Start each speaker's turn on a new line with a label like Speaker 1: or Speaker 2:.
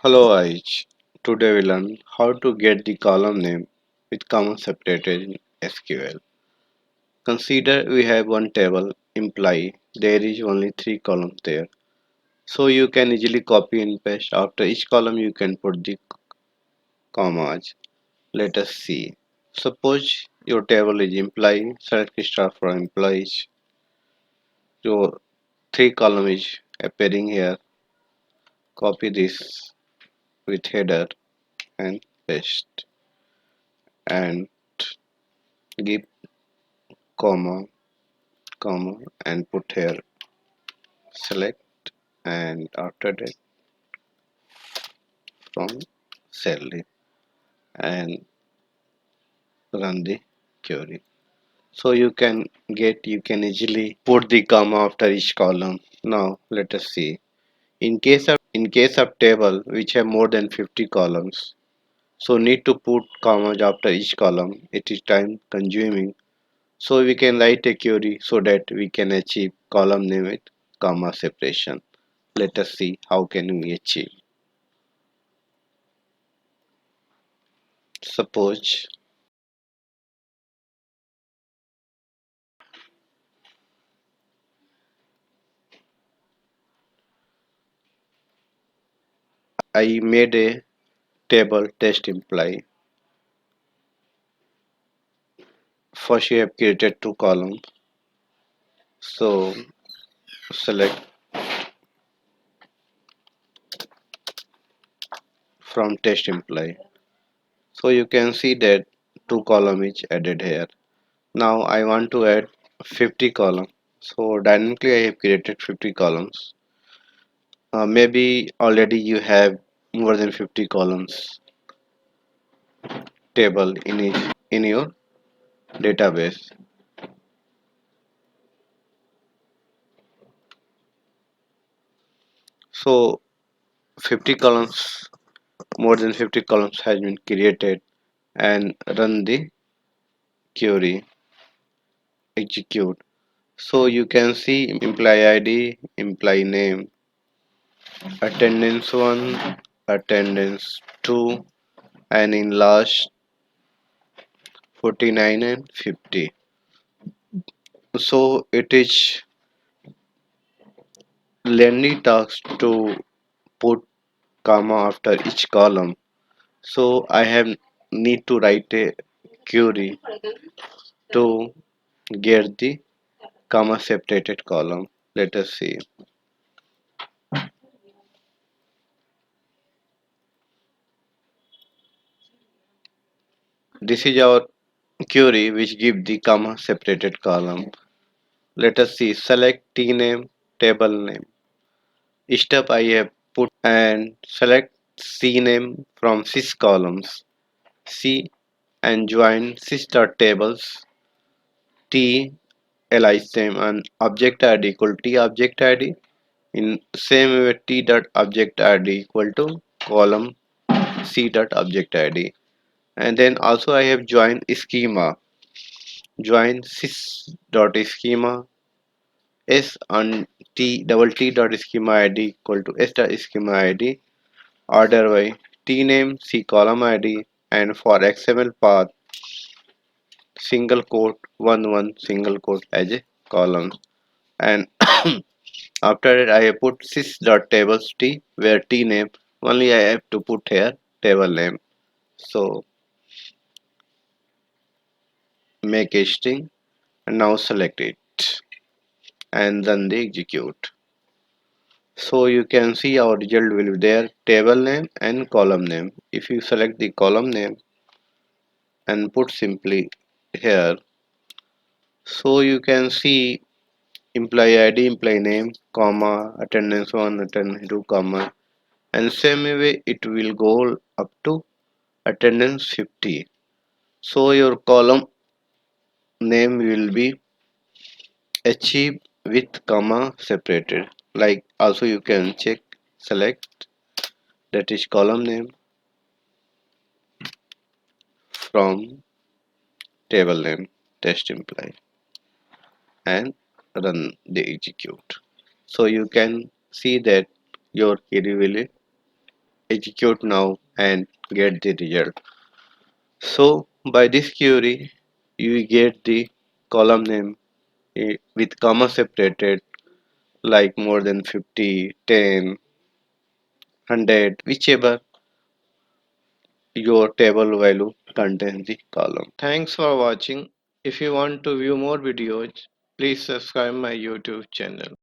Speaker 1: Hello Aich. Today we learn how to get the column name with comma separated in SQL. Consider we have one table, imply there is only 3 columns there. So you can easily copy and paste. After each column you can put the commas. Let us see. Suppose your table is employee, select star from employees. Your 3 column is appearing here. Copy this with header and paste and give comma comma and put here select and after that from salary and run the query. So you can easily put the comma after each column. Now let us see. In case of table which have more than 50 columns, so need to put commas after each column. It is time consuming. So we can write a query so that we can achieve column name with comma separation. Let us see how can we achieve. Suppose I made a table test imply. First you have created 2 columns. So select from test imply. So you can see that 2 column is added here. Now I want to add 50 column. So dynamically I have created 50 columns. Maybe already you have more than 50 columns table in your database. So 50 columns, more than 50 columns has been created and run the query, execute. So you can see employee ID, employee name, attendance 1, attendance 2, and in last 49 and 50. So it is lengthy task to put comma after each column. So I have need to write a query to get the comma separated column. Let us see. This is our query which give the comma separated column. Let us see. Select t.name, table name. Step I have put and select c.name from sys.columns. C and join sys.tables. T align same and object id equal t object id. In same way t dot object id equal to column c dot object id. And then also I have joined schema. Join sys dot schema s and t double t dot schema id equal to s dot schema id. Order by t name c column id and for XML path single quote 1 single quote as a column. And after that I have put sys.tables t where t name only I have to put here table name. So make a string and now select it and then the execute. So you can see our result will be there table name and column name. If you select the column name and put simply here, so you can see employee ID, employee name, comma, attendance 1, attendance 2, comma, and same way it will go up to attendance 50. So your column name will be achieved with comma separated. Like also you can check select that is column name from table name test imply and run the execute. So you can see that your query will execute now and get the result. So by this query, you get the column name with comma separated like more than 50, 10, 100, whichever your table value contains the column. Thanks for watching. If you want to view more videos, please subscribe my YouTube channel.